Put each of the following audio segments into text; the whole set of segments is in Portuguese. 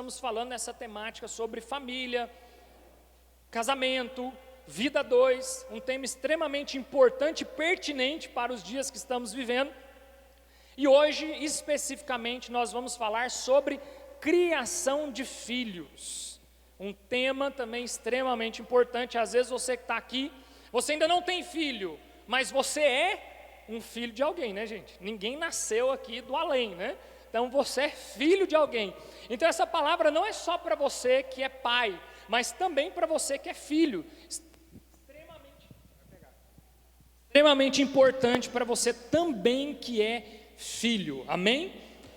estamos falando nessa temática sobre família, casamento, vida a dois, um tema extremamente importante e pertinente para os dias que estamos vivendo. E hoje, especificamente, nós vamos falar sobre criação de filhos. Um tema também extremamente importante. Às vezes você que está aqui, você ainda não tem filho, mas você é um filho de alguém, né, gente? Ninguém nasceu aqui do além, né? Então você é filho de alguém. Então essa palavra não é só para você que é pai, mas também para você que é filho. Extremamente importante para você também que é filho, amém?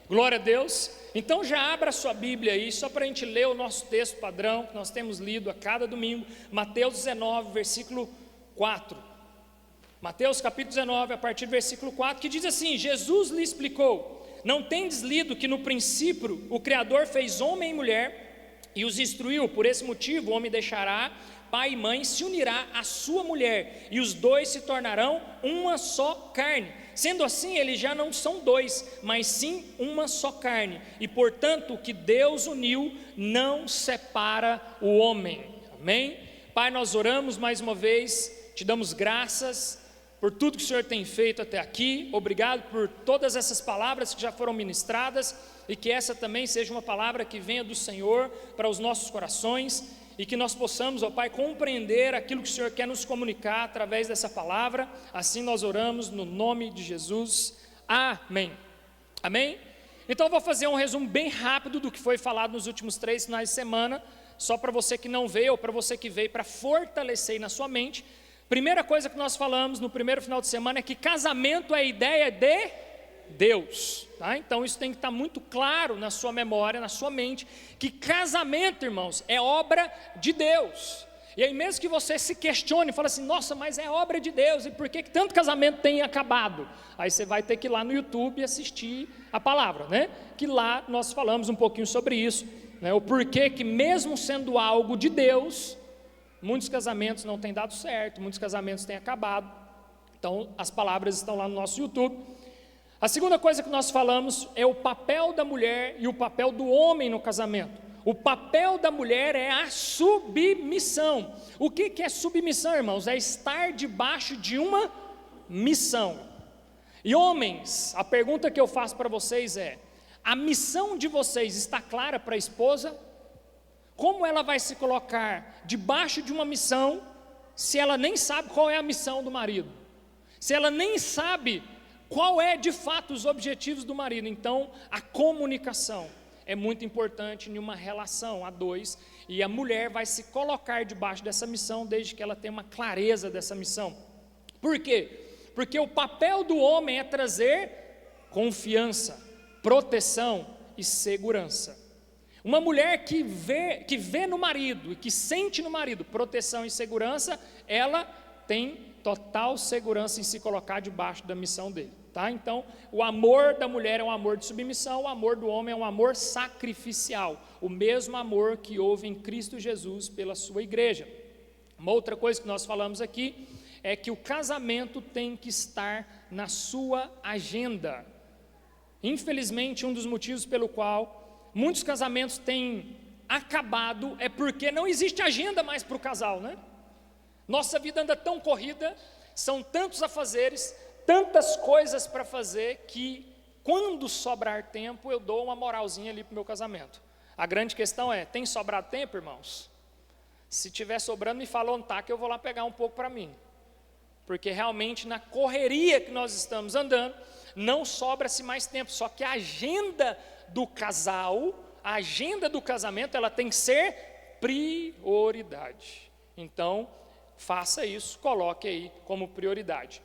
Glória a Deus. Então já abra a sua Bíblia aí, só para a gente ler o nosso texto padrão, que nós temos lido a cada domingo, Mateus 19, versículo 4. Mateus capítulo 19, a partir do versículo 4, que diz assim: Jesus lhe explicou: não tendes lido que no princípio o Criador fez homem e mulher, e os instruiu, por esse motivo o homem deixará pai e mãe, se unirá à sua mulher, e os dois se tornarão uma só carne. Sendo assim, eles já não são dois, mas sim uma só carne. E portanto, o que Deus uniu, não separa o homem. Amém? Pai, nós oramos mais uma vez, te damos graças por tudo que o Senhor tem feito até aqui. Obrigado por todas essas palavras que já foram ministradas, e que essa também seja uma palavra que venha do Senhor para os nossos corações, e que nós possamos, ó Pai, compreender aquilo que o Senhor quer nos comunicar através dessa palavra. Assim nós oramos no nome de Jesus, amém. Amém? Então eu vou fazer um resumo bem rápido do que foi falado nos últimos 3 finais de semana, só para você que não veio, ou para você que veio, para fortalecer aí na sua mente. Primeira coisa que nós falamos no primeiro final de semana é que casamento é a ideia de Deus, tá? Então isso tem que estar muito claro na sua memória, na sua mente, que casamento, irmãos, é obra de Deus. E aí mesmo que você se questione, fala assim: nossa, mas é obra de Deus, e por que tanto casamento tem acabado? Aí você vai ter que ir lá no YouTube e assistir a palavra, né? Que lá nós falamos um pouquinho sobre isso, né? O porquê que mesmo sendo algo de Deus, muitos casamentos não têm dado certo, muitos casamentos têm acabado. Então as palavras estão lá no nosso YouTube. A segunda coisa que nós falamos é o papel da mulher e o papel do homem no casamento. O papel da mulher é a submissão. O que é submissão, irmãos? É estar debaixo de uma missão. E homens, a pergunta que eu faço para vocês é: a missão de vocês está clara para a esposa? Como ela vai se colocar debaixo de uma missão se ela nem sabe qual é a missão do marido? Se ela nem sabe qual é de fato os objetivos do marido? Então a comunicação é muito importante em uma relação a dois, e a mulher vai se colocar debaixo dessa missão desde que ela tenha uma clareza dessa missão. Por quê? Porque o papel do homem é trazer confiança, proteção e segurança. Uma mulher que vê no marido e que sente no marido proteção e segurança, ela tem total segurança em se colocar debaixo da missão dele, tá? Então o amor da mulher é um amor de submissão, o amor do homem é um amor sacrificial, o mesmo amor que houve em Cristo Jesus pela sua igreja. Uma outra coisa que nós falamos aqui é que o casamento tem que estar na sua agenda. Infelizmente, um dos motivos pelo qual muitos casamentos têm acabado é porque não existe agenda mais para o casal, né? Nossa vida anda tão corrida, são tantos afazeres, tantas coisas para fazer, que quando sobrar tempo eu dou uma moralzinha ali para o meu casamento. A grande questão é: tem sobrado tempo, irmãos? Se tiver sobrando, me fala onde está, que eu vou lá pegar um pouco para mim. Porque realmente na correria que nós estamos andando, não sobra-se mais tempo. Só que a agenda do casal, a agenda do casamento, ela tem que ser prioridade. Então faça isso, coloque aí como prioridade.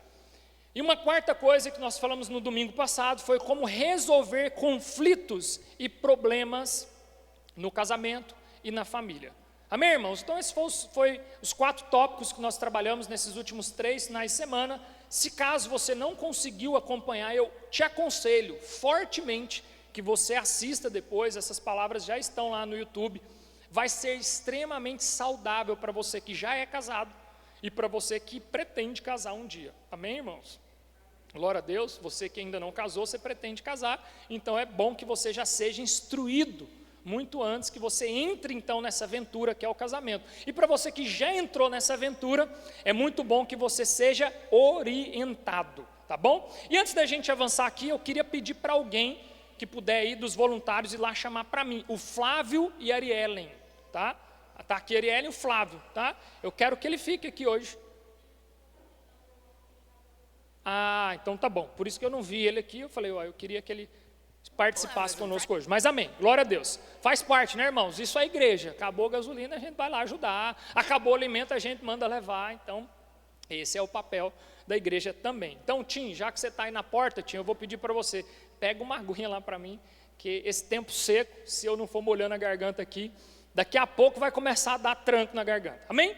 E uma quarta coisa que nós falamos no domingo passado foi como resolver conflitos e problemas no casamento e na família. Amém, irmãos? Então esses foi os 4 tópicos que nós trabalhamos nesses últimos 3 finais de semana. Se caso você não conseguiu acompanhar, eu te aconselho fortemente que você assista depois. Essas palavras já estão lá no YouTube. Vai ser extremamente saudável para você que já é casado e para você que pretende casar um dia. Amém, irmãos? Glória a Deus. Você que ainda não casou, você pretende casar, então é bom que você já seja instruído muito antes que você entre então nessa aventura que é o casamento. E para você que já entrou nessa aventura, é muito bom que você seja orientado, tá bom? E antes da gente avançar aqui, eu queria pedir para alguém que puder ir dos voluntários ir lá chamar para mim, o Flávio e a Ariellen, tá? Tá aqui a Ariellen e o Flávio, tá? Eu quero que ele fique aqui hoje. Ah, então tá bom, por isso que eu não vi ele aqui, eu falei, ó, eu queria que ele participasse conosco hoje, mas amém, glória a Deus, faz parte, né, irmãos, isso é a igreja, acabou a gasolina, a gente vai lá ajudar, acabou o alimento, a gente manda levar, então, esse é o papel da igreja também. Então, Tim, já que você está aí na porta, Tim, eu vou pedir para você, pega uma aguinha lá para mim, que esse tempo seco, se eu não for molhando a garganta aqui, daqui a pouco vai começar a dar tranco na garganta, amém?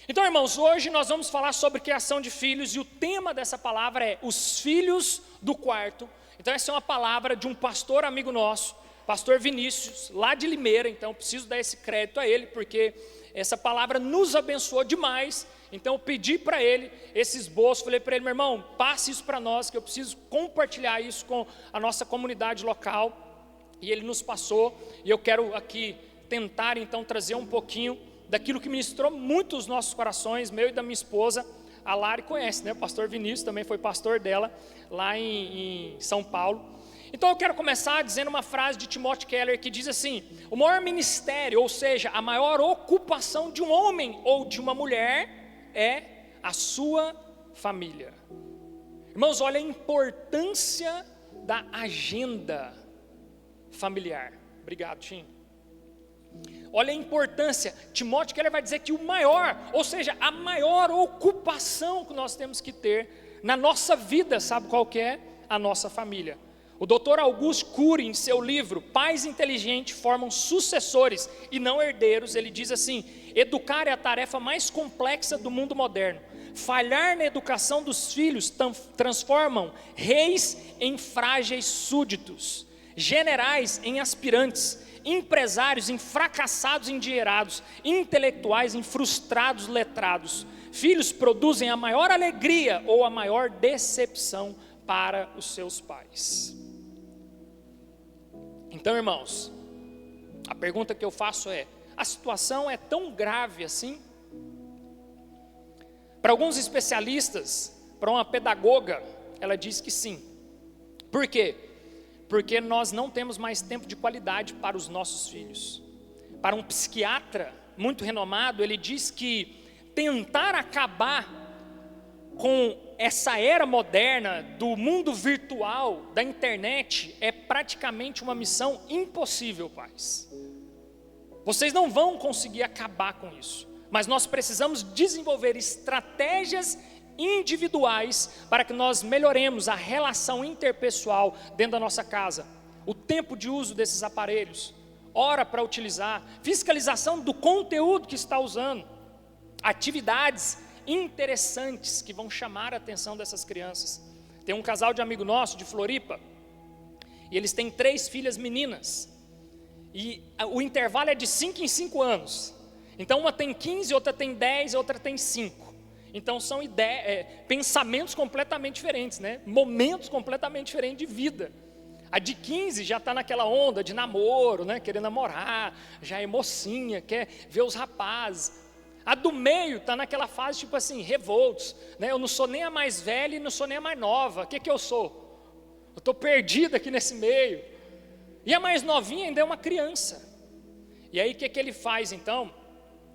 Então, irmãos, hoje nós vamos falar sobre criação de filhos, e o tema dessa palavra é os filhos do quarto. Então essa é uma palavra de um pastor amigo nosso, pastor Vinícius, lá de Limeira, então preciso dar esse crédito a ele, porque essa palavra nos abençoou demais, então eu pedi para ele esse esboço, falei para ele, meu irmão, passe isso para nós, que eu preciso compartilhar isso com a nossa comunidade local, e ele nos passou, e eu quero aqui tentar então trazer um pouquinho daquilo que ministrou muito os nossos corações, meu e da minha esposa. A Lari conhece, né? O pastor Vinícius também foi pastor dela lá em São Paulo. Então eu quero começar dizendo uma frase de Timothy Keller que diz assim: o maior ministério, ou seja, a maior ocupação de um homem ou de uma mulher é a sua família. Irmãos, olha a importância da agenda familiar. Obrigado, Tim. Olha a importância, Timóteo Keller vai dizer que o maior, ou seja, a maior ocupação que nós temos que ter na nossa vida, sabe qual que é? A nossa família. O Dr. Auguste Cury, em seu livro Pais Inteligentes Formam Sucessores e Não Herdeiros, ele diz assim: educar é a tarefa mais complexa do mundo moderno. Falhar na educação dos filhos transformam reis em frágeis súditos, generais em aspirantes, empresários em fracassados endinheirados, intelectuais em frustrados letrados. Filhos produzem a maior alegria ou a maior decepção para os seus pais. Então, irmãos, a pergunta que eu faço é: a situação é tão grave assim? Para alguns especialistas, para uma pedagoga, ela diz que sim. Por quê? Porque nós não temos mais tempo de qualidade para os nossos filhos. Para um psiquiatra muito renomado, ele diz que tentar acabar com essa era moderna do mundo virtual, da internet, é praticamente uma missão impossível, pais. Vocês não vão conseguir acabar com isso, mas nós precisamos desenvolver estratégias individuais para que nós melhoremos a relação interpessoal dentro da nossa casa, o tempo de uso desses aparelhos, hora para utilizar, fiscalização do conteúdo que está usando, atividades interessantes que vão chamar a atenção dessas crianças. Tem um casal de amigo nosso de Floripa, e eles têm 3 filhas meninas, e o intervalo é de 5 em 5 anos, então uma tem 15, outra tem 10, outra tem 5. Então são pensamentos completamente diferentes, né? Momentos completamente diferentes de vida. A de 15 já está naquela onda de namoro, né? Querer namorar, já é mocinha, quer ver os rapazes. A do meio está naquela fase tipo assim, revoltos, né? Eu não sou nem a mais velha e não sou nem a mais nova, o que eu sou? Eu estou perdida aqui nesse meio. E a mais novinha ainda é uma criança. E aí o que ele faz então?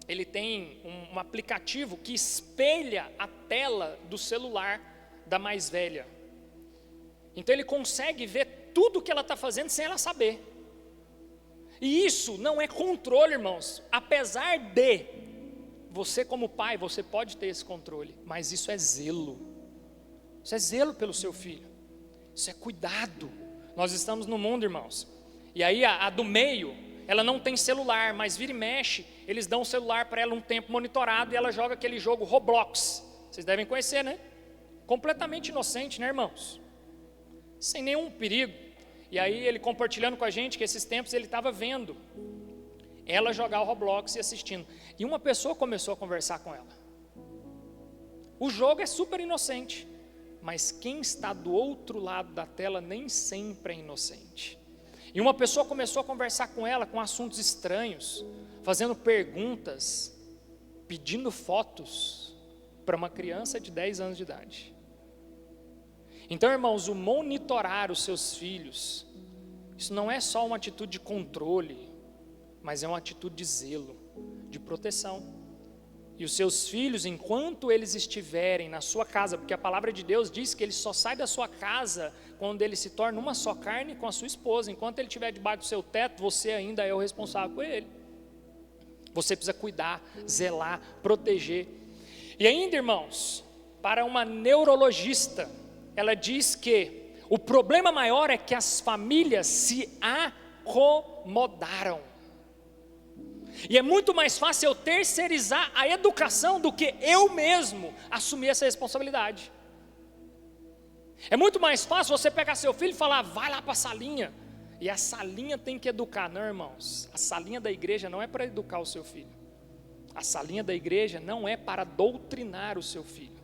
Ele tem um aplicativo que espelha a tela do celular da mais velha. Então ele consegue ver tudo o que ela está fazendo sem ela saber. E isso não é controle, irmãos. Apesar de você como pai, você pode ter esse controle, mas isso é zelo. Isso é zelo pelo seu filho. Isso é cuidado. Nós estamos no mundo, irmãos. E aí a do meio, ela não tem celular, mas vira e mexe, eles dão o celular para ela um tempo monitorado e ela joga aquele jogo Roblox. Vocês devem conhecer, né? Completamente inocente, né, irmãos? Sem nenhum perigo. E aí ele compartilhando com a gente que esses tempos ele estava vendo ela jogar o Roblox e assistindo. E uma pessoa começou a conversar com ela. O jogo é super inocente, mas quem está do outro lado da tela nem sempre é inocente. E uma pessoa começou a conversar com ela com assuntos estranhos, fazendo perguntas, pedindo fotos para uma criança de 10 anos de idade. Então, irmãos, o monitorar os seus filhos, isso não é só uma atitude de controle, mas é uma atitude de zelo, de proteção. E os seus filhos, enquanto eles estiverem na sua casa, porque a palavra de Deus diz que ele só sai da sua casa quando ele se torna uma só carne com a sua esposa. Enquanto ele estiver debaixo do seu teto, você ainda é o responsável por ele. Você precisa cuidar, zelar, proteger. E ainda, irmãos, para uma neurologista, ela diz que o problema maior é que as famílias se acomodaram. E é muito mais fácil eu terceirizar a educação do que eu mesmo assumir essa responsabilidade. É muito mais fácil você pegar seu filho e falar, vai lá para a salinha. E a salinha tem que educar, não, irmãos. A salinha da igreja não é para educar o seu filho. A salinha da igreja não é para doutrinar o seu filho.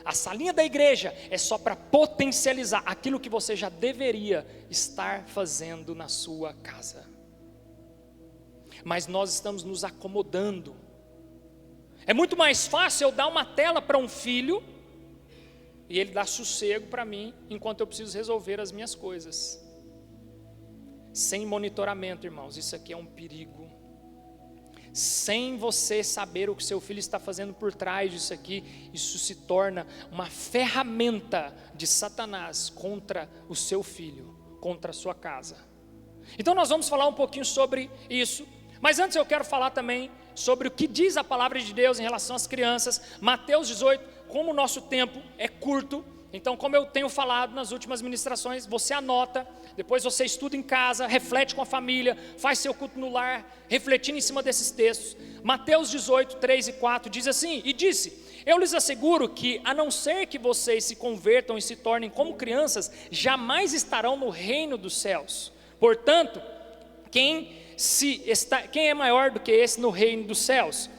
A salinha da igreja é só para potencializar aquilo que você já deveria estar fazendo na sua casa. Mas nós estamos nos acomodando. É muito mais fácil eu dar uma tela para um filho e ele dá sossego para mim enquanto eu preciso resolver as minhas coisas. Sem monitoramento, irmãos, isso aqui é um perigo. Sem você saber o que seu filho está fazendo por trás disso aqui, isso se torna uma ferramenta de Satanás contra o seu filho, contra a sua casa. Então nós vamos falar um pouquinho sobre isso. Mas antes eu quero falar também sobre o que diz a palavra de Deus em relação às crianças. Mateus 18, como o nosso tempo é curto, então como eu tenho falado nas últimas ministrações, você anota, depois você estuda em casa, reflete com a família, faz seu culto no lar, refletindo em cima desses textos. Mateus 18, 3 e 4 diz assim, e disse, eu lhes asseguro que a não ser que vocês se convertam e se tornem como crianças, jamais estarão no reino dos céus. Portanto, quem é maior do que esse no reino dos céus?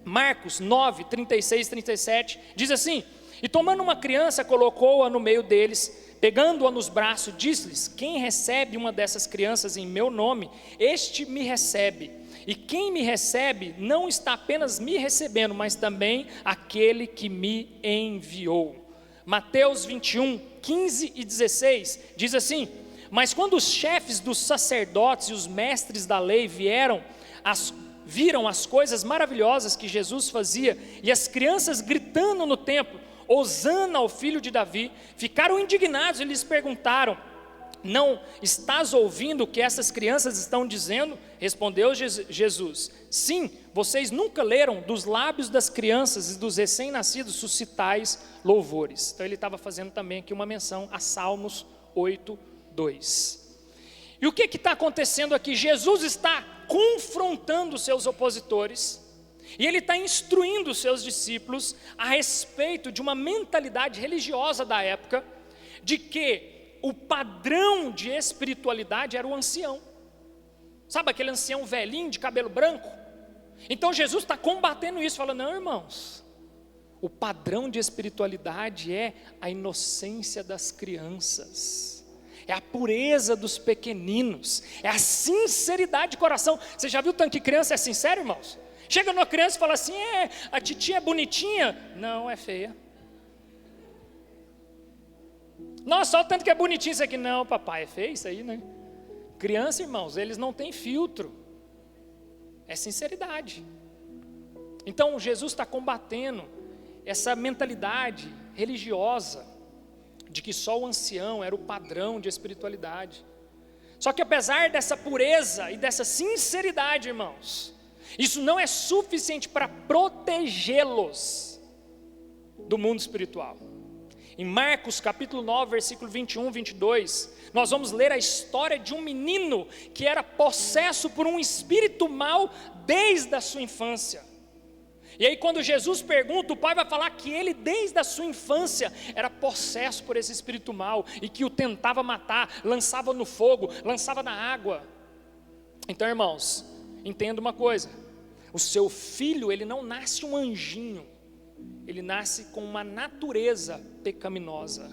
Marcos 9, 36 e 37 diz assim, e tomando uma criança colocou-a no meio deles, pegando-a nos braços, disse-lhes, quem recebe uma dessas crianças em meu nome, este me recebe, e quem me recebe não está apenas me recebendo, mas também aquele que me enviou. Mateus 21, 15 e 16 diz assim, mas quando os chefes dos sacerdotes e os mestres da lei viram as coisas maravilhosas que Jesus fazia, e as crianças gritando no templo, Hosana ao filho de Davi, ficaram indignados e lhes perguntaram, não estás ouvindo o que essas crianças estão dizendo? Respondeu Jesus, sim, vocês nunca leram dos lábios das crianças e dos recém-nascidos suscitais louvores. Então ele estava fazendo também aqui uma menção a Salmos 8, 2. E o que está acontecendo aqui? Jesus está confrontando os seus opositores e ele está instruindo os seus discípulos a respeito de uma mentalidade religiosa da época, de que o padrão de espiritualidade era o ancião. Sabe aquele ancião velhinho de cabelo branco? Então Jesus está combatendo isso, falando, não, irmãos, o padrão de espiritualidade é a inocência das crianças, é a pureza dos pequeninos, é a sinceridade de coração. Você já viu tanto que criança é sincera, irmãos? Chega numa criança e fala assim, a titia é bonitinha. Não, é feia. Nossa, olha o tanto que é bonitinho isso aqui. Não, papai, é feio isso aí, né? Criança, irmãos, eles não têm filtro. É sinceridade. Então Jesus está combatendo essa mentalidade religiosa de que só o ancião era o padrão de espiritualidade. Só que apesar dessa pureza e dessa sinceridade, irmãos, isso não é suficiente para protegê-los do mundo espiritual. Em Marcos capítulo 9, versículo 21, 22, nós vamos ler a história de um menino que era possesso por um espírito mau desde a sua infância. E aí quando Jesus pergunta, o pai vai falar que ele desde a sua infância era possesso por esse espírito mau e que o tentava matar, lançava no fogo, lançava na água. Então, irmãos, entenda uma coisa, o seu filho, ele não nasce um anjinho, ele nasce com uma natureza pecaminosa.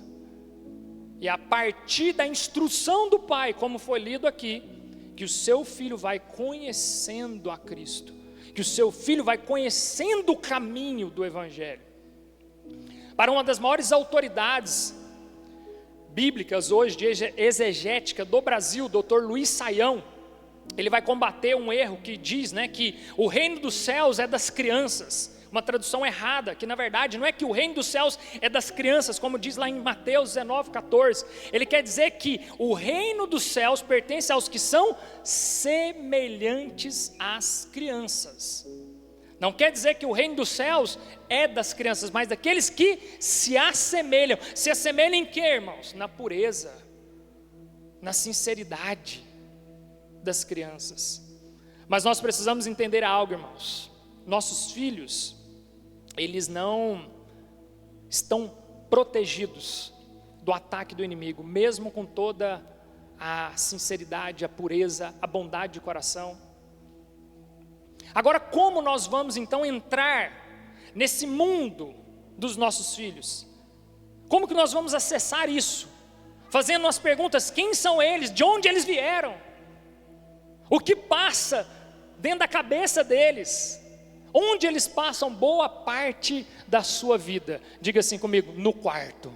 E a partir da instrução do Pai, como foi lido aqui, que o seu filho vai conhecendo a Cristo, que o seu filho vai conhecendo o caminho do Evangelho. Para uma das maiores autoridades bíblicas hoje, de exegética do Brasil, Dr. Luiz Saião, ele vai combater um erro que diz, que o reino dos céus é das crianças. Uma tradução errada, que na verdade não é que o reino dos céus é das crianças, como diz lá em Mateus 19:14. Ele quer dizer que o reino dos céus pertence aos que são semelhantes às crianças. Não quer dizer que o reino dos céus é das crianças, mas daqueles que se assemelham. Se assemelham em quê, irmãos? Na pureza, na sinceridade das crianças. Mas nós precisamos entender algo, irmãos. Nossos filhos, eles não estão protegidos do ataque do inimigo, mesmo com toda a sinceridade, a pureza, a bondade de coração. Agora, como nós vamos então entrar nesse mundo dos nossos filhos? Como que nós vamos acessar isso? Fazendo as perguntas: quem são eles? De onde eles vieram? O que passa dentro da cabeça deles? Onde eles passam boa parte da sua vida? Diga assim comigo: no quarto.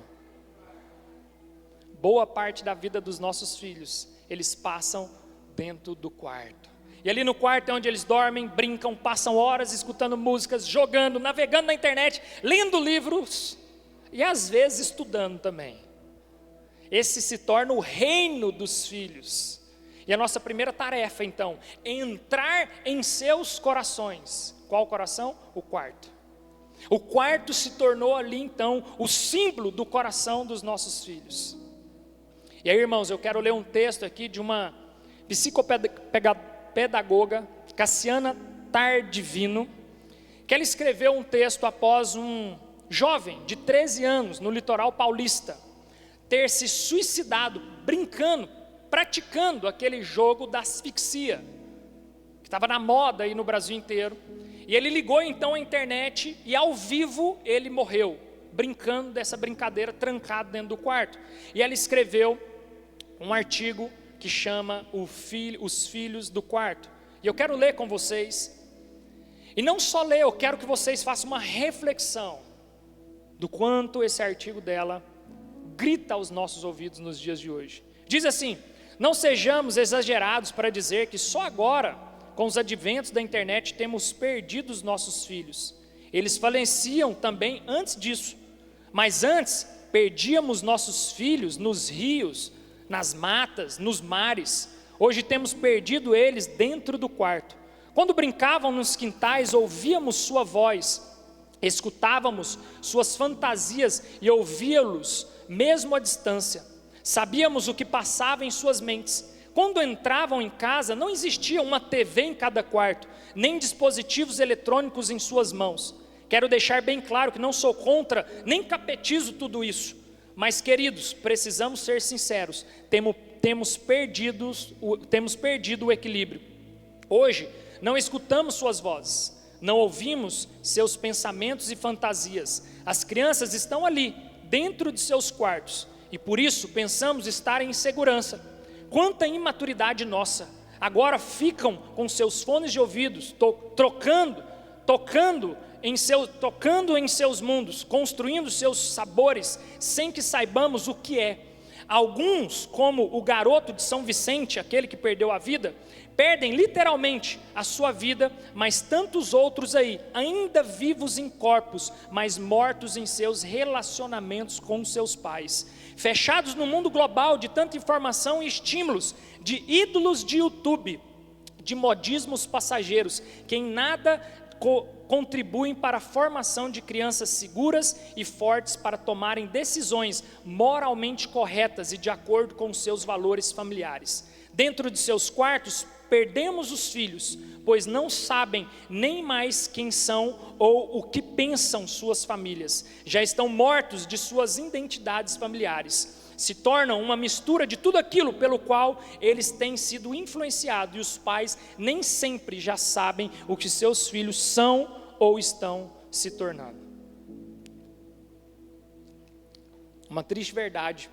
Boa parte da vida dos nossos filhos, eles passam dentro do quarto. E ali no quarto é onde eles dormem, brincam, passam horas escutando músicas, jogando, navegando na internet, lendo livros e às vezes estudando também. Esse se torna o reino dos filhos. E a nossa primeira tarefa então é entrar em seus corações. Qual coração? O quarto. O quarto se tornou ali então o símbolo do coração dos nossos filhos. E aí, irmãos, eu quero ler um texto aqui de uma psicopedagoga, Cassiana Tardivino, que ela escreveu um texto após um jovem de 13 anos no litoral paulista ter se suicidado brincando, praticando aquele jogo da asfixia, que estava na moda aí no Brasil inteiro. E ele ligou então a internet e ao vivo ele morreu, brincando dessa brincadeira, trancado dentro do quarto. E ela escreveu um artigo que chama Os Filhos do Quarto. E eu quero ler com vocês. E não só ler, eu quero que vocês façam uma reflexão do quanto esse artigo dela grita aos nossos ouvidos nos dias de hoje. Diz assim: não sejamos exagerados para dizer que só agora, com os adventos da internet, temos perdido os nossos filhos. Eles faleciam também antes disso, mas antes perdíamos nossos filhos nos rios, nas matas, nos mares. Hoje temos perdido eles dentro do quarto. Quando brincavam nos quintais, ouvíamos sua voz, escutávamos suas fantasias e ouvíamos mesmo à distância. Sabíamos o que passava em suas mentes. Quando entravam em casa, não existia uma TV em cada quarto, nem dispositivos eletrônicos em suas mãos. Quero deixar bem claro que não sou contra, nem capetizo tudo isso. Mas, queridos, precisamos ser sinceros, temos perdido o equilíbrio. Hoje, não escutamos suas vozes, não ouvimos seus pensamentos e fantasias. As crianças estão ali, dentro de seus quartos, e por isso pensamos estar em segurança. Quanta imaturidade nossa! Agora ficam com seus fones de ouvidos, tocando em seus mundos, construindo seus sabores, sem que saibamos o que é. Alguns, como o garoto de São Vicente, aquele que perdeu a vida, perdem literalmente a sua vida, mas tantos outros aí, ainda vivos em corpos, mas mortos em seus relacionamentos com seus pais. Fechados no mundo global de tanta informação e estímulos, de ídolos de YouTube, de modismos passageiros, que em nada contribuem para a formação de crianças seguras e fortes para tomarem decisões moralmente corretas e de acordo com seus valores familiares. Dentro de seus quartos, perdemos os filhos, pois não sabem nem mais quem são ou o que pensam suas famílias. Já estão mortos de suas identidades familiares. Se tornam uma mistura de tudo aquilo pelo qual eles têm sido influenciados, e os pais nem sempre já sabem o que seus filhos são ou estão se tornando. Uma triste verdade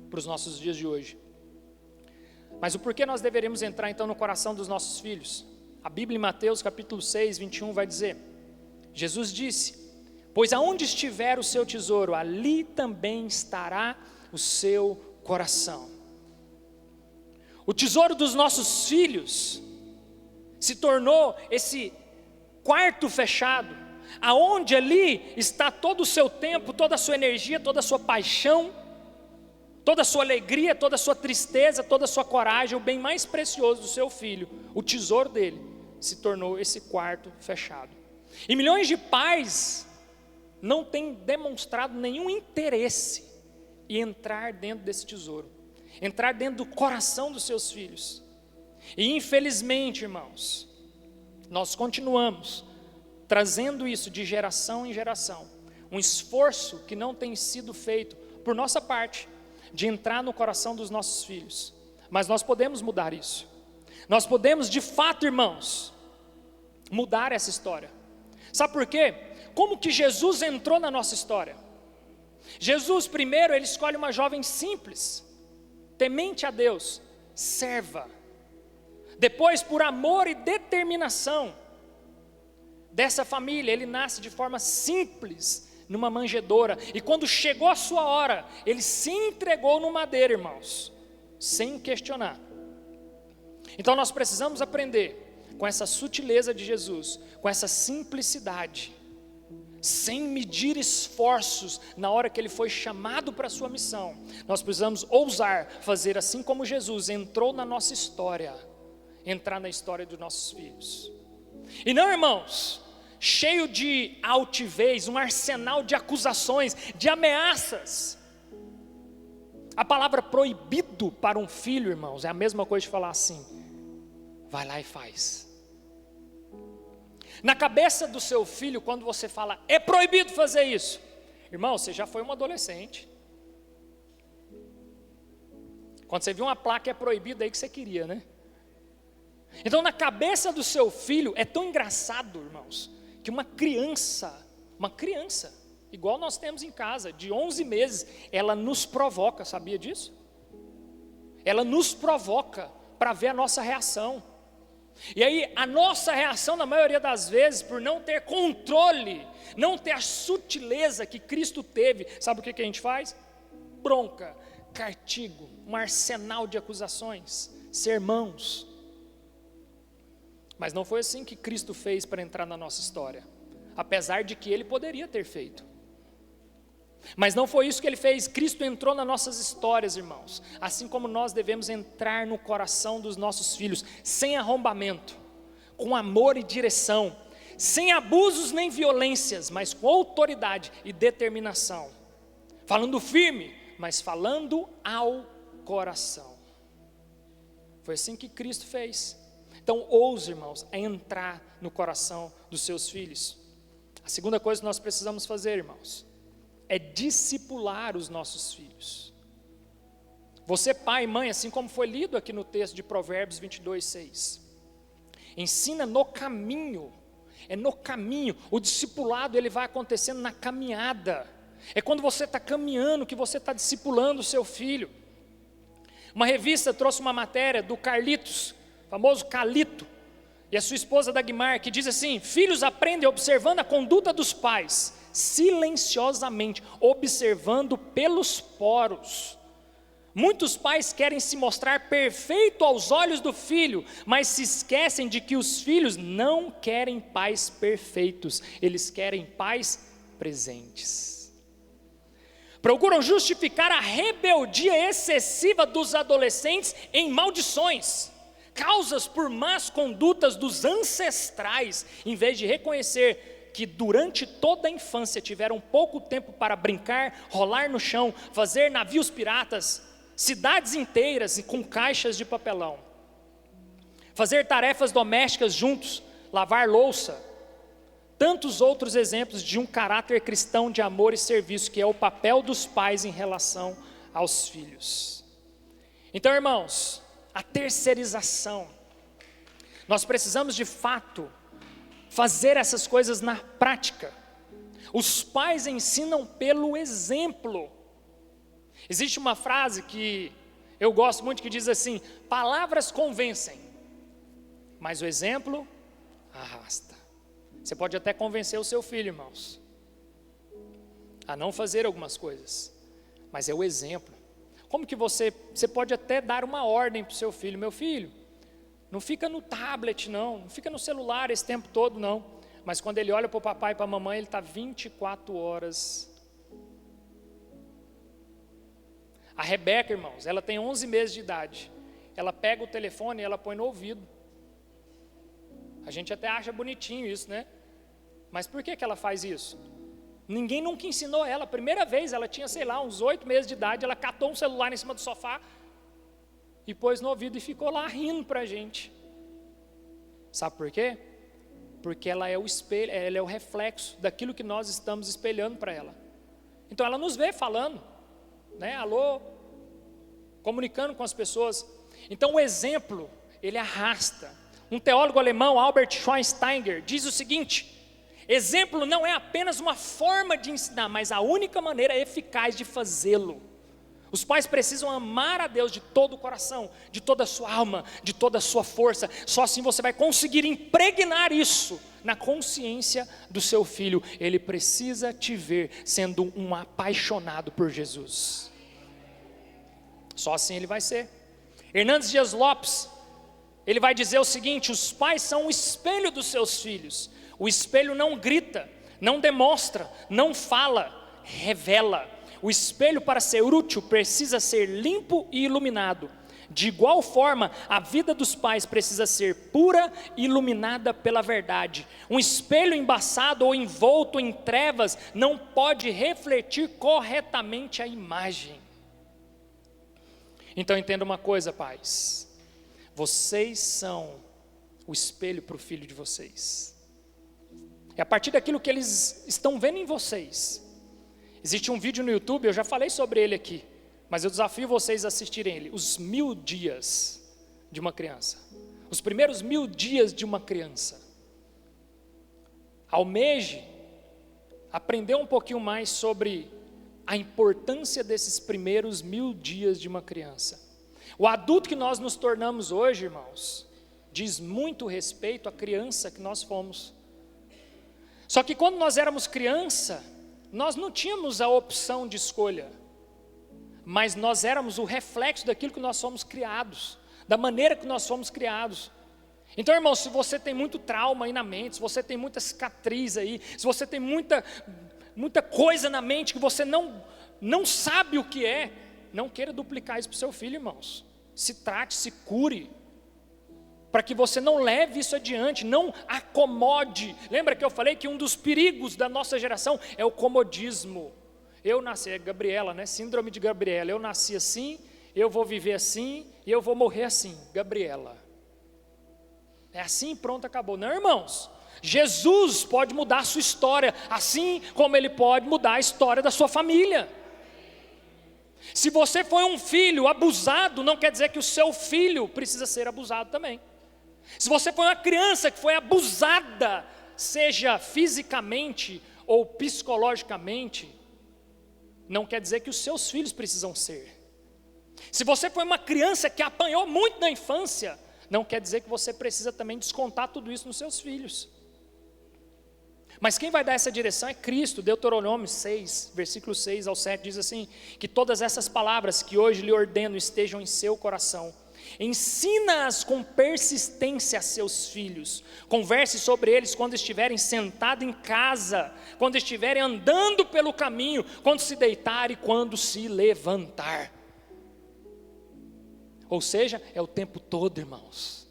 para os nossos dias de hoje. Mas o porquê nós deveríamos entrar então no coração dos nossos filhos? A Bíblia em Mateus capítulo 6, 21 vai dizer, Jesus disse, pois aonde estiver o seu tesouro, ali também estará o seu coração. O tesouro dos nossos filhos se tornou esse quarto fechado, aonde ali está todo o seu tempo, toda a sua energia, toda a sua paixão, toda a sua alegria, toda a sua tristeza, toda a sua coragem, o bem mais precioso do seu filho, o tesouro dele, se tornou esse quarto fechado. E milhões de pais não têm demonstrado nenhum interesse em entrar dentro desse tesouro, entrar dentro do coração dos seus filhos. E infelizmente, irmãos, nós continuamos trazendo isso de geração em geração, um esforço que não tem sido feito por nossa parte, de entrar no coração dos nossos filhos. Mas nós podemos mudar isso. Nós podemos, de fato, irmãos, mudar essa história. Sabe por quê? Como que Jesus entrou na nossa história? Jesus, primeiro, ele escolhe uma jovem simples, temente a Deus, serva. Depois, por amor e determinação dessa família, ele nasce de forma simples, numa manjedoura, e quando chegou a sua hora, ele se entregou no madeiro, irmãos, sem questionar. Então nós precisamos aprender com essa sutileza de Jesus, com essa simplicidade, sem medir esforços na hora que ele foi chamado para a sua missão. Nós precisamos ousar fazer assim como Jesus entrou na nossa história, entrar na história dos nossos filhos. E não, irmãos, cheio de altivez, um arsenal de acusações, de ameaças. A palavra proibido para um filho, irmãos, é a mesma coisa de falar assim, vai lá e faz. Na cabeça do seu filho, quando você fala, é proibido fazer isso, irmão, você já foi um adolescente. Quando você viu uma placa é proibido, é aí que você queria, né? Então na cabeça do seu filho, é tão engraçado, irmãos, que uma criança, igual nós temos em casa, de 11 meses, ela nos provoca, sabia disso? Ela nos provoca para ver a nossa reação. E aí a nossa reação, na maioria das vezes, por não ter controle, não ter a sutileza que Cristo teve, sabe o que a gente faz? Bronca, castigo, um arsenal de acusações, sermãos. Mas não foi assim que Cristo fez para entrar na nossa história, apesar de que ele poderia ter feito. Mas não foi isso que ele fez. Cristo entrou nas nossas histórias, irmãos, assim como nós devemos entrar no coração dos nossos filhos, sem arrombamento, com amor e direção, sem abusos nem violências, mas com autoridade e determinação, falando firme, mas falando ao coração. Foi assim que Cristo fez. Então ouse, irmãos, a entrar no coração dos seus filhos. A segunda coisa que nós precisamos fazer, irmãos, é discipular os nossos filhos. Você, pai e mãe, assim como foi lido aqui no texto de Provérbios 22:6, ensina no caminho, é no caminho. O discipulado ele vai acontecendo na caminhada, é quando você está caminhando que você está discipulando o seu filho. Uma revista trouxe uma matéria do Carlitos, famoso Calito, e a sua esposa Dagmar, que diz assim: filhos aprendem observando a conduta dos pais, silenciosamente, observando pelos poros. Muitos pais querem se mostrar perfeito aos olhos do filho, mas se esquecem de que os filhos não querem pais perfeitos, eles querem pais presentes. Procuram justificar a rebeldia excessiva dos adolescentes em maldições, causas por más condutas dos ancestrais, em vez de reconhecer que durante toda a infância tiveram pouco tempo para brincar, rolar no chão, fazer navios piratas, cidades inteiras com caixas de papelão, fazer tarefas domésticas juntos, lavar louça, tantos outros exemplos de um caráter cristão de amor e serviço, que é o papel dos pais em relação aos filhos. Então, irmãos, a terceirização, nós precisamos de fato fazer essas coisas na prática. Os pais ensinam pelo exemplo. Existe uma frase que eu gosto muito que diz assim: palavras convencem, mas o exemplo arrasta. Você pode até convencer o seu filho, irmãos, a não fazer algumas coisas, mas é o exemplo. Como que você pode até dar uma ordem para o seu filho: meu filho, não fica no tablet não fica no celular esse tempo todo não. Mas quando ele olha para o papai e para a mamãe, ele está 24 horas. A Rebeca, irmãos, ela tem 11 meses de idade. Ela pega o telefone e ela põe no ouvido. A gente até acha bonitinho isso, né? Mas por que ela faz isso? Ninguém nunca ensinou ela. A primeira vez ela tinha, sei lá, uns 8 meses de idade. Ela catou um celular em cima do sofá e pôs no ouvido e ficou lá rindo para a gente. Sabe por quê? Porque ela é o espelho, ela é o reflexo daquilo que nós estamos espelhando para ela. Então ela nos vê falando, né? Alô, comunicando com as pessoas. Então o exemplo, ele arrasta. Um teólogo alemão, Albert Schweitzer, diz o seguinte: exemplo não é apenas uma forma de ensinar, mas a única maneira eficaz de fazê-lo. Os pais precisam amar a Deus de todo o coração, de toda a sua alma, de toda a sua força. Só assim você vai conseguir impregnar isso na consciência do seu filho. Ele precisa te ver sendo um apaixonado por Jesus. Só assim ele vai ser. Hernandes Dias Lopes, ele vai dizer o seguinte: os pais são o espelho dos seus filhos. O espelho não grita, não demonstra, não fala, revela. O espelho, para ser útil, precisa ser limpo e iluminado. De igual forma, a vida dos pais precisa ser pura e iluminada pela verdade. Um espelho embaçado ou envolto em trevas não pode refletir corretamente a imagem. Então entenda uma coisa, pais: vocês são o espelho para o filho de vocês. É a partir daquilo que eles estão vendo em vocês. Existe um vídeo no YouTube, eu já falei sobre ele aqui, mas eu desafio vocês a assistirem ele: os 1000 dias de uma criança. Os primeiros 1000 dias de uma criança. Almeje aprender um pouquinho mais sobre a importância desses primeiros 1000 dias de uma criança. O adulto que nós nos tornamos hoje, irmãos, diz muito respeito à criança que nós fomos. Só que quando nós éramos criança, nós não tínhamos a opção de escolha, mas nós éramos o reflexo daquilo que nós fomos criados, da maneira que nós fomos criados. Então, irmão, se você tem muito trauma aí na mente, se você tem muita cicatriz aí, se você tem muita coisa na mente que você não sabe o que é, não queira duplicar isso para o seu filho, irmãos. Se trate, se cure, para que você não leve isso adiante, não acomode. Lembra que eu falei que um dos perigos da nossa geração é o comodismo. Eu nasci, é Gabriela, né? Síndrome de Gabriela. Eu nasci assim, eu vou viver assim, e eu vou morrer assim. Gabriela. É assim, pronto, acabou. Não, irmãos. Jesus pode mudar a sua história, assim como Ele pode mudar a história da sua família. Se você foi um filho abusado, não quer dizer que o seu filho precisa ser abusado também. Se você foi uma criança que foi abusada, seja fisicamente ou psicologicamente, não quer dizer que os seus filhos precisam ser. Se você foi uma criança que apanhou muito na infância, não quer dizer que você precisa também descontar tudo isso nos seus filhos. Mas quem vai dar essa direção é Cristo. Deuteronômio 6, versículo 6 ao 7 diz assim: que todas essas palavras que hoje lhe ordeno estejam em seu coração. Ensina-as com persistência a seus filhos. Converse sobre eles quando estiverem sentados em casa, quando estiverem andando pelo caminho, quando se deitar e quando se levantar. Ou seja, é o tempo todo, irmãos.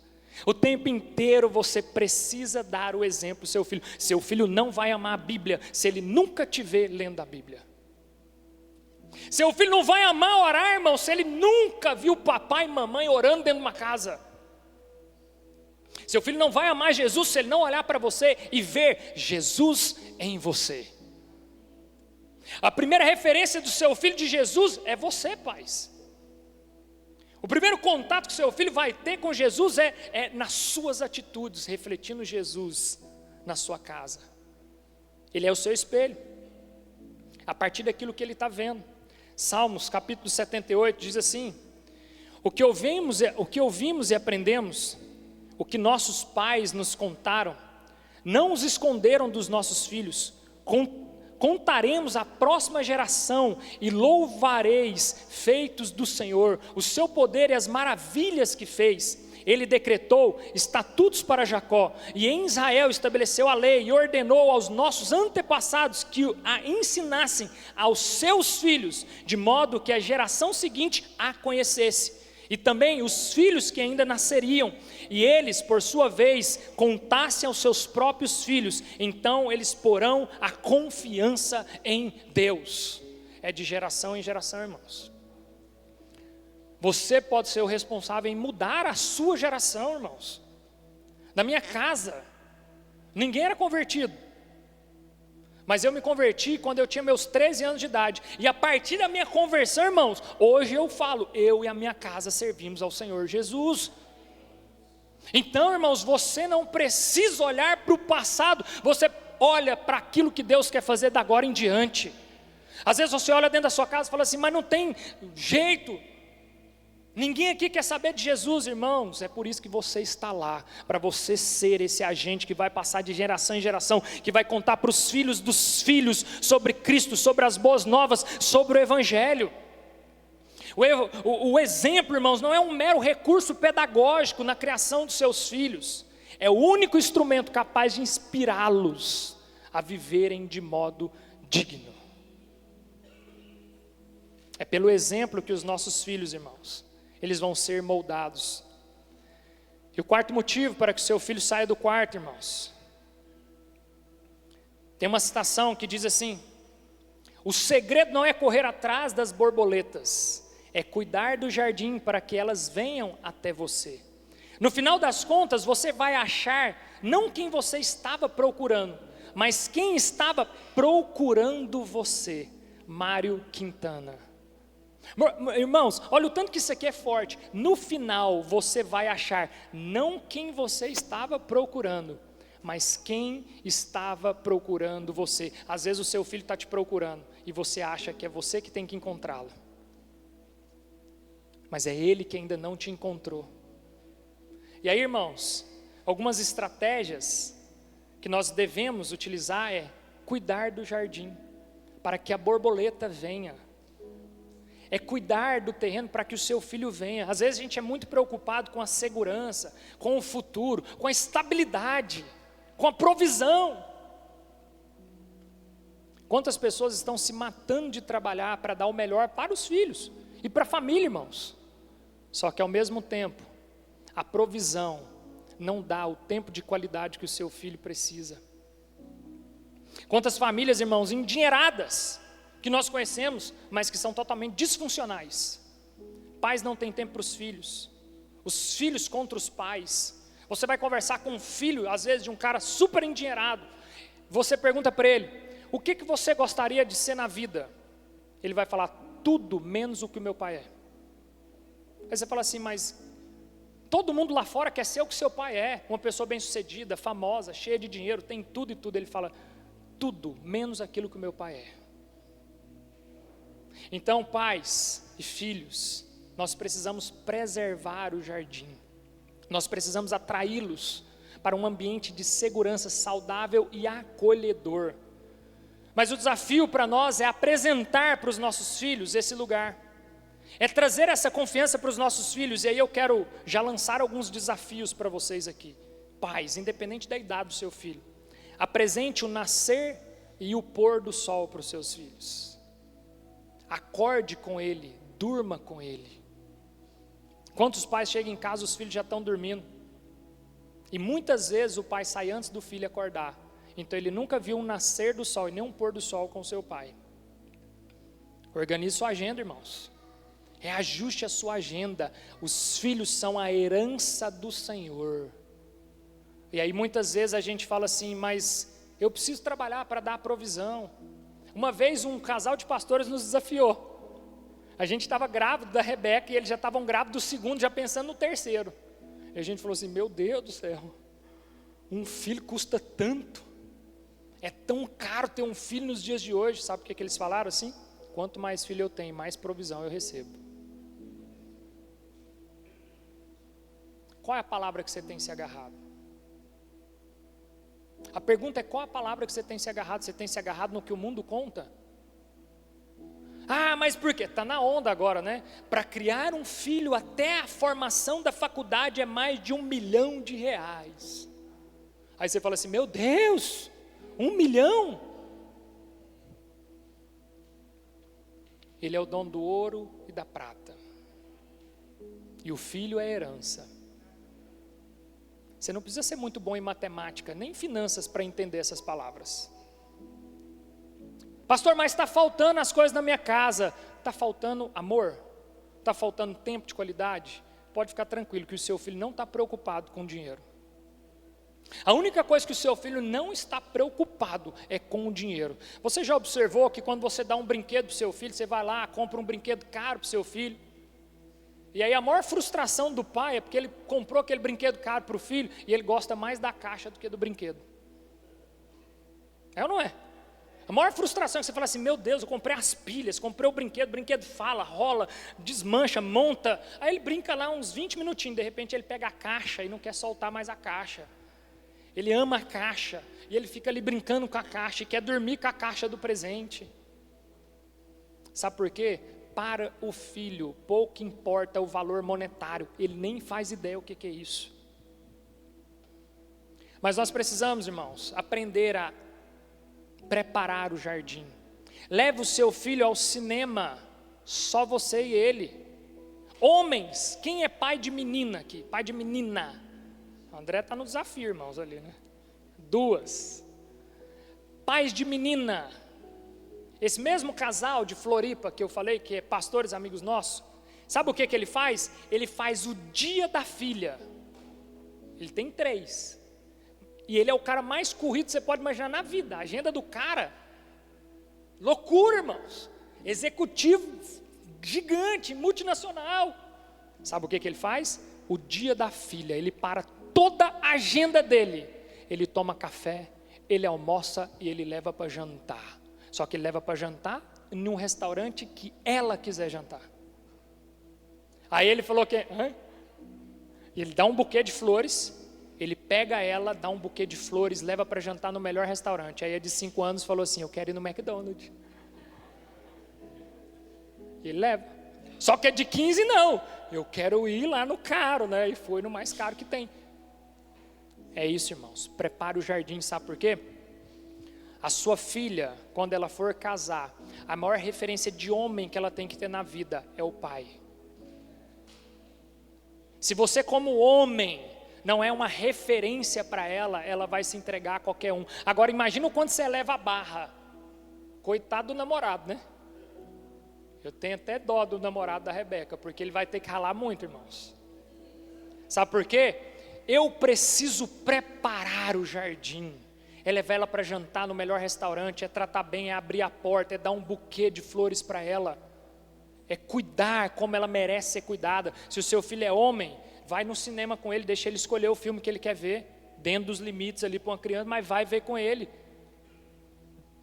O tempo inteiro você precisa dar o exemplo ao seu filho. Seu filho não vai amar a Bíblia se ele nunca te vê lendo a Bíblia. Seu filho não vai amar orar, irmão, se ele nunca viu papai e mamãe orando dentro de uma casa. Seu filho não vai amar Jesus se ele não olhar para você e ver Jesus em você. A primeira referência do seu filho de Jesus é você, pais. O primeiro contato que seu filho vai ter com Jesus é nas suas atitudes, refletindo Jesus na sua casa. Ele é o seu espelho, a partir daquilo que ele está vendo. Salmos capítulo 78 diz assim: o que ouvimos e aprendemos, o que nossos pais nos contaram, não os esconderam dos nossos filhos, contaremos à próxima geração e louvareis feitos do Senhor, o seu poder e as maravilhas que fez. Ele decretou estatutos para Jacó, e em Israel estabeleceu a lei, e ordenou aos nossos antepassados que a ensinassem aos seus filhos, de modo que a geração seguinte a conhecesse, e também os filhos que ainda nasceriam, e eles, por sua vez, contassem aos seus próprios filhos, então eles porão a confiança em Deus. É de geração em geração, irmãos. Você pode ser o responsável em mudar a sua geração, irmãos. Na minha casa, ninguém era convertido, mas eu me converti quando eu tinha meus 13 anos de idade, e a partir da minha conversão, irmãos, hoje eu falo, eu e a minha casa servimos ao Senhor Jesus. Então, irmãos, você não precisa olhar para o passado, você olha para aquilo que Deus quer fazer da agora em diante. Às vezes você olha dentro da sua casa e fala assim, mas não tem jeito, ninguém aqui quer saber de Jesus, irmãos. É por isso que você está lá, para você ser esse agente que vai passar de geração em geração, que vai contar para os filhos dos filhos sobre Cristo, sobre as boas novas, sobre o Evangelho. O exemplo, irmãos, não é um mero recurso pedagógico na criação dos seus filhos, é o único instrumento capaz de inspirá-los a viverem de modo digno. É pelo exemplo que os nossos filhos, irmãos, eles vão ser moldados. E o quarto motivo para que o seu filho saia do quarto, irmãos, tem uma citação que diz assim: o segredo não é correr atrás das borboletas, é cuidar do jardim para que elas venham até você. No final das contas, você vai achar não quem você estava procurando, mas quem estava procurando você. Mário Quintana. Irmãos, olha o tanto que isso aqui é forte. No final você vai achar não quem você estava procurando, mas quem estava procurando você. Às vezes o seu filho está te procurando e você acha que é você que tem que encontrá-lo, mas é ele que ainda não te encontrou. E aí, irmãos, algumas estratégias que nós devemos utilizar é cuidar do jardim para que a borboleta venha. É cuidar do terreno para que o seu filho venha. Às vezes a gente é muito preocupado com a segurança, com o futuro, com a estabilidade, com a provisão. Quantas pessoas estão se matando de trabalhar para dar o melhor para os filhos e para a família, irmãos. Só que ao mesmo tempo, a provisão não dá o tempo de qualidade que o seu filho precisa. Quantas famílias, irmãos, endinheiradas, que nós conhecemos, mas que são totalmente disfuncionais. Pais não têm tempo para os filhos contra os pais. Você vai conversar com um filho, às vezes de um cara super endinheirado, você pergunta para ele, o que você gostaria de ser na vida? Ele vai falar, tudo menos o que o meu pai é. Aí você fala assim, mas todo mundo lá fora quer ser o que seu pai é, uma pessoa bem sucedida, famosa, cheia de dinheiro, tem tudo e tudo. Ele fala, tudo menos aquilo que o meu pai é. Então, pais e filhos, nós precisamos preservar o jardim, nós precisamos atraí-los para um ambiente de segurança saudável e acolhedor. Mas o desafio para nós é apresentar para os nossos filhos esse lugar, é trazer essa confiança para os nossos filhos. E aí eu quero já lançar alguns desafios para vocês aqui. Pais, independente da idade do seu filho, apresente o nascer e o pôr do sol para os seus filhos. Acorde com ele, durma com ele. Quantos pais chegam em casa, os filhos já estão dormindo, e muitas vezes o pai sai antes do filho acordar, então ele nunca viu um nascer do sol e nem um pôr do sol com seu pai. Organize sua agenda, irmãos, reajuste a sua agenda. Os filhos são a herança do Senhor. E aí muitas vezes a gente fala assim, mas eu preciso trabalhar para dar a provisão. Uma vez um casal de pastores nos desafiou. A gente estava grávido da Rebeca e eles já estavam grávidos do segundo, já pensando no terceiro. E a gente falou assim, meu Deus do céu, um filho custa tanto, é tão caro ter um filho nos dias de hoje. Sabe o que eles falaram assim? quanto mais filho eu tenho, mais provisão eu recebo. Qual é a palavra que você tem se agarrado? A pergunta é: qual a palavra que você tem se agarrado? Você tem se agarrado no que o mundo conta? Ah, mas por quê? Está na onda agora, né? Para criar um filho até a formação da faculdade é mais de R$1 milhão. Aí você fala assim: meu Deus, 1 milhão? Ele é o dono do ouro e da prata. E o filho é a herança. Você não precisa ser muito bom em matemática, nem em finanças para entender essas palavras. Pastor, mas está faltando as coisas na minha casa. Está faltando amor? Está faltando tempo de qualidade? Pode ficar tranquilo que o seu filho não está preocupado com dinheiro. A única coisa que o seu filho não está preocupado é com o dinheiro. Você já observou que quando você dá um brinquedo para o seu filho, você vai lá, compra um brinquedo caro para o seu filho, e aí a maior frustração do pai é porque ele comprou aquele brinquedo caro para o filho, e ele gosta mais da caixa do que do brinquedo. É ou não é? A maior frustração é que você fala assim: meu Deus, eu comprei as pilhas, comprei o brinquedo fala, rola, desmancha, monta. Aí ele brinca lá uns 20 minutinhos, de repente ele pega a caixa e não quer soltar mais a caixa. Ele ama a caixa, e ele fica ali brincando com a caixa, e quer dormir com a caixa do presente. Sabe por quê? Para o filho, pouco importa o valor monetário, ele nem faz ideia o que é isso. Mas nós precisamos, irmãos, aprender a preparar o jardim. Leve o seu filho ao cinema, só você e ele. Homens, quem é pai de menina aqui? Pai de menina? O André está no desafio, irmãos, ali, né? 2. Pais de menina. Esse mesmo casal de Floripa que eu falei, que é pastores amigos nossos, sabe o que ele faz? Ele faz o dia da filha. Ele tem 3. E ele é o cara mais corrido que você pode imaginar na vida. A agenda do cara, loucura, irmãos. Executivo gigante, multinacional. Sabe o que ele faz? O dia da filha, ele para toda a agenda dele. Ele toma café, ele almoça e ele leva para jantar. Só que ele leva para jantar num restaurante que ela quiser jantar. Aí ele falou que ele dá um buquê de flores. Ele pega ela, dá um buquê de flores, leva para jantar no melhor restaurante. Aí a de 5 anos falou assim: eu quero ir no McDonald's. Ele leva. Só que a de 15 não. Eu quero ir lá no caro, né? E foi no mais caro que tem. É isso, irmãos. Prepare o jardim, sabe por quê? A sua filha, quando ela for casar, a maior referência de homem que ela tem que ter na vida é o pai. Se você, como homem, não é uma referência para ela, ela vai se entregar a qualquer um. Agora imagina o quanto você eleva a barra. Coitado do namorado, né? Eu tenho até dó do namorado da Rebeca, porque ele vai ter que ralar muito, irmãos. Sabe por quê? Eu preciso preparar o jardim. É levar ela para jantar no melhor restaurante, é tratar bem, é abrir a porta, é dar um buquê de flores para ela. É cuidar como ela merece ser cuidada. Se o seu filho é homem, vai no cinema com ele, deixa ele escolher o filme que ele quer ver, dentro dos limites ali para uma criança, mas vai ver com ele.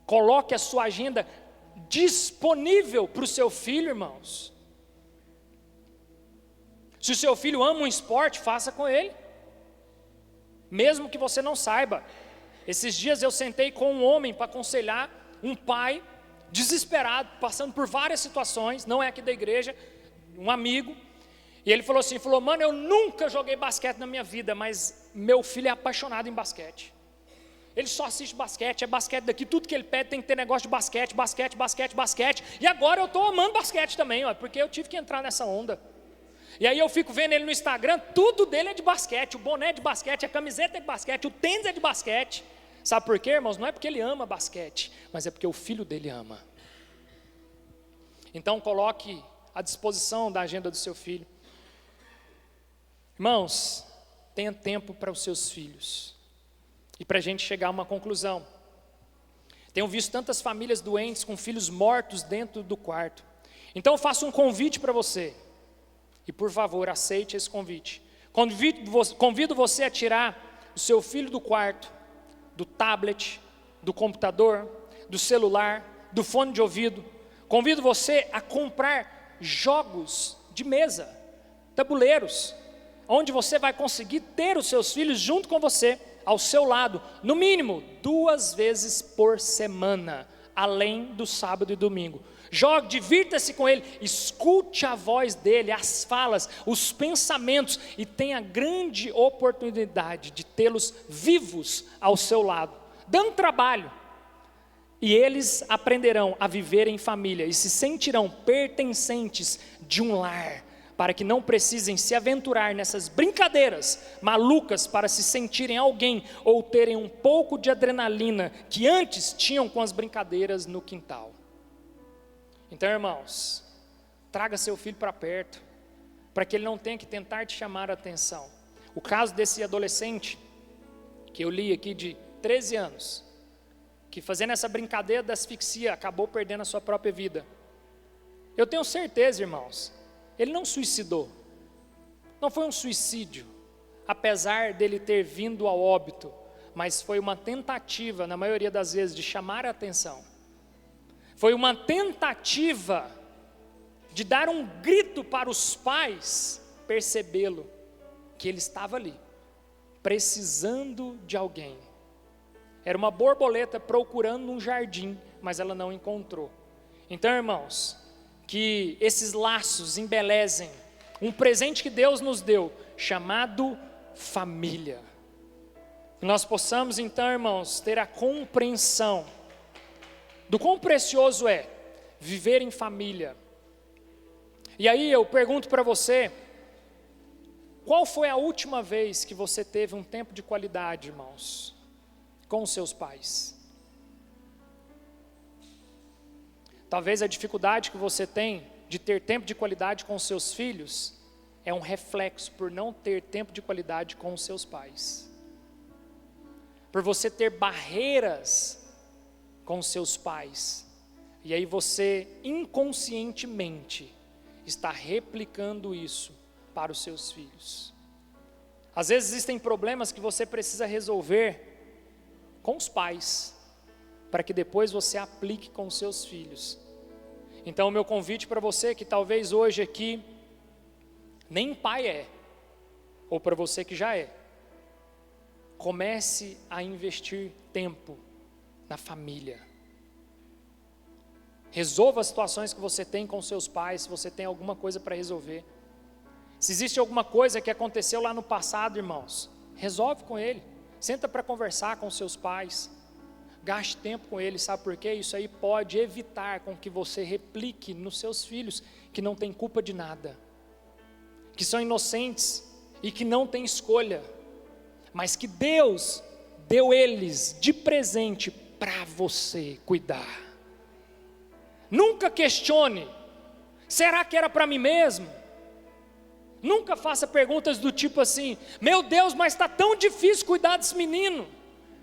Coloque a sua agenda disponível para o seu filho, irmãos. Se o seu filho ama um esporte, faça com ele, mesmo que você não saiba. Esses dias eu sentei com um homem para aconselhar um pai desesperado, passando por várias situações, não é aqui da igreja, um amigo. E ele falou assim, mano, eu nunca joguei basquete na minha vida, mas meu filho é apaixonado em basquete. Ele só assiste basquete, é basquete daqui, tudo que ele pede tem que ter negócio de basquete, e agora eu estou amando basquete também, ó, porque eu tive que entrar nessa onda. E aí eu fico vendo ele no Instagram, tudo dele é de basquete, o boné é de basquete, a camiseta é de basquete, o tênis é de basquete. Sabe por quê, irmãos? Não é porque ele ama basquete, mas é porque o filho dele ama. Então coloque à disposição da agenda do seu filho. Irmãos, tenha tempo para os seus filhos. E para a gente chegar a uma conclusão. Tenho visto tantas famílias doentes com filhos mortos dentro do quarto. Então eu faço um convite para você. E por favor, aceite esse convite. Convido você a tirar o seu filho do quarto, do tablet, do computador, do celular, do fone de ouvido. Convido você a comprar jogos de mesa, tabuleiros, onde você vai conseguir ter os seus filhos junto com você, ao seu lado, no mínimo 2 vezes por semana, além do sábado e domingo. Jogue, divirta-se com ele, escute a voz dele, as falas, os pensamentos, e tenha a grande oportunidade de tê-los vivos ao seu lado, dando trabalho. E eles aprenderão a viver em família e se sentirão pertencentes de um lar, para que não precisem se aventurar nessas brincadeiras malucas para se sentirem alguém ou terem um pouco de adrenalina que antes tinham com as brincadeiras no quintal. Então, irmãos, traga seu filho para perto, para que ele não tenha que tentar te chamar a atenção. O caso desse adolescente, que eu li aqui de 13 anos, que fazendo essa brincadeira da asfixia, acabou perdendo a sua própria vida. Eu tenho certeza, irmãos, ele não suicidou, não foi um suicídio, apesar dele ter vindo ao óbito, mas foi uma tentativa, na maioria das vezes, de chamar a atenção. Foi uma tentativa de dar um grito para os pais percebê-lo, que ele estava ali, precisando de alguém. Era uma borboleta procurando um jardim, mas ela não encontrou. Então, irmãos, que esses laços embelezem um presente que Deus nos deu, chamado família. Que nós possamos então, irmãos, ter a compreensão do quão precioso é viver em família. E aí eu pergunto para você, qual foi a última vez que você teve um tempo de qualidade, irmãos, com os seus pais? Talvez a dificuldade que você tem de ter tempo de qualidade com os seus filhos é um reflexo por não ter tempo de qualidade com os seus pais. Por você ter barreiras com os seus pais. E aí você inconscientemente está replicando isso para os seus filhos. Às vezes existem problemas que você precisa resolver com os pais, para que depois você aplique com os seus filhos. Então o meu convite para você que talvez hoje aqui nem pai é, ou para você que já é, comece a investir tempo na família. Resolva as situações que você tem com seus pais, se você tem alguma coisa para resolver. Se existe alguma coisa que aconteceu lá no passado, irmãos, resolve com ele. Senta para conversar com seus pais. Gaste tempo com eles, sabe por quê? Isso aí pode evitar com que você replique nos seus filhos, que não tem culpa de nada, que são inocentes e que não têm escolha, mas que Deus deu eles de presente para você cuidar. Nunca questione, será que era para mim mesmo? Nunca faça perguntas do tipo assim, meu Deus, mas está tão difícil cuidar desse menino.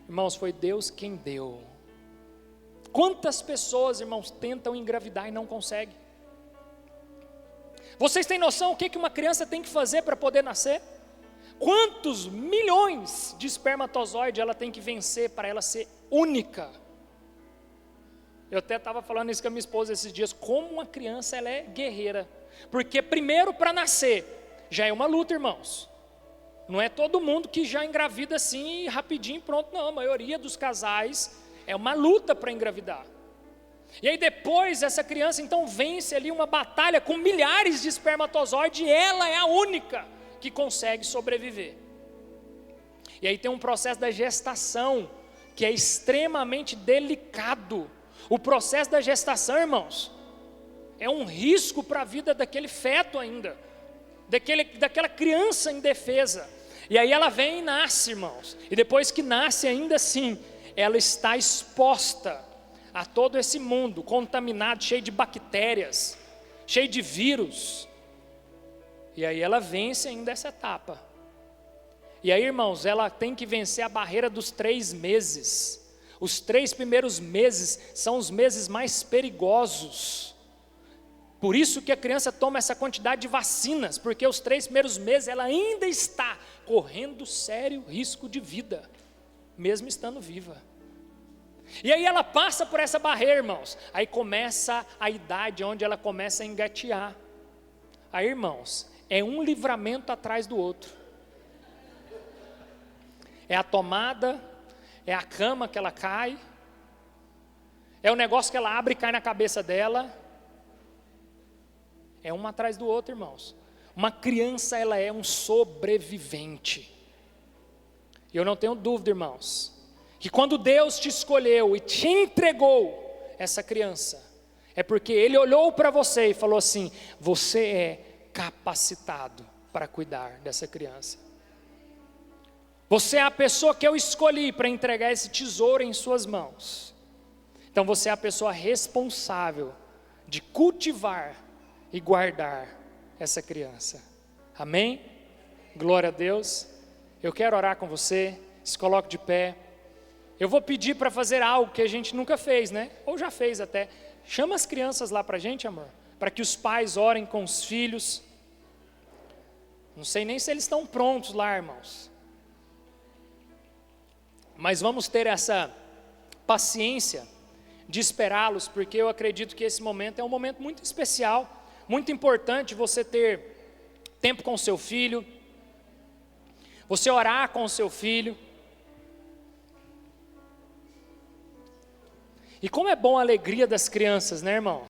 Irmãos, foi Deus quem deu. Quantas pessoas, irmãos, tentam engravidar e não conseguem? Vocês têm noção o que uma criança tem que fazer para poder nascer? Quantos milhões de espermatozoides ela tem que vencer para ela ser única? Eu até estava falando isso com a minha esposa esses dias, como uma criança ela é guerreira. Porque primeiro para nascer, já é uma luta, irmãos. Não é todo mundo que já engravida assim, rapidinho, pronto, não. A maioria dos casais é uma luta para engravidar. E aí depois essa criança então vence ali uma batalha com milhares de espermatozoides e ela é a única que consegue sobreviver. E aí tem um processo da gestação que é extremamente delicado. O processo da gestação, irmãos, é um risco para a vida daquele feto ainda, daquela criança indefesa. E aí ela vem e nasce, irmãos, e depois que nasce ainda assim, ela está exposta a todo esse mundo, contaminado, cheio de bactérias, cheio de vírus, e aí ela vence ainda essa etapa. E aí, irmãos, ela tem que vencer a barreira dos 3 meses, os 3 primeiros meses são os meses mais perigosos. Por isso que a criança toma essa quantidade de vacinas, porque os 3 primeiros meses ela ainda está correndo sério risco de vida, mesmo estando viva. E aí ela passa por essa barreira, irmãos. Aí começa a idade onde ela começa a engatear. Aí, irmãos, é um livramento atrás do outro. É a tomada, é a cama que ela cai, é o negócio que ela abre e cai na cabeça dela. É um atrás do outro, irmãos. Uma criança, ela é um sobrevivente. E eu não tenho dúvida, irmãos, que quando Deus te escolheu e te entregou essa criança, é porque Ele olhou para você e falou assim: você é capacitado para cuidar dessa criança. Você é a pessoa que eu escolhi para entregar esse tesouro em suas mãos. Então você é a pessoa responsável de cultivar e guardar essa criança. Amém? Glória a Deus. Eu quero orar com você. Se coloque de pé. Eu vou pedir para fazer algo que a gente nunca fez, né? Ou já fez até. Chama as crianças lá para a gente, amor, para que os pais orem com os filhos. Não sei nem se eles estão prontos lá, irmãos. Mas vamos ter essa paciência de esperá-los, porque eu acredito que esse momento é um momento muito especial. Muito importante você ter tempo com o seu filho, você orar com o seu filho. E como é bom a alegria das crianças, né, irmão?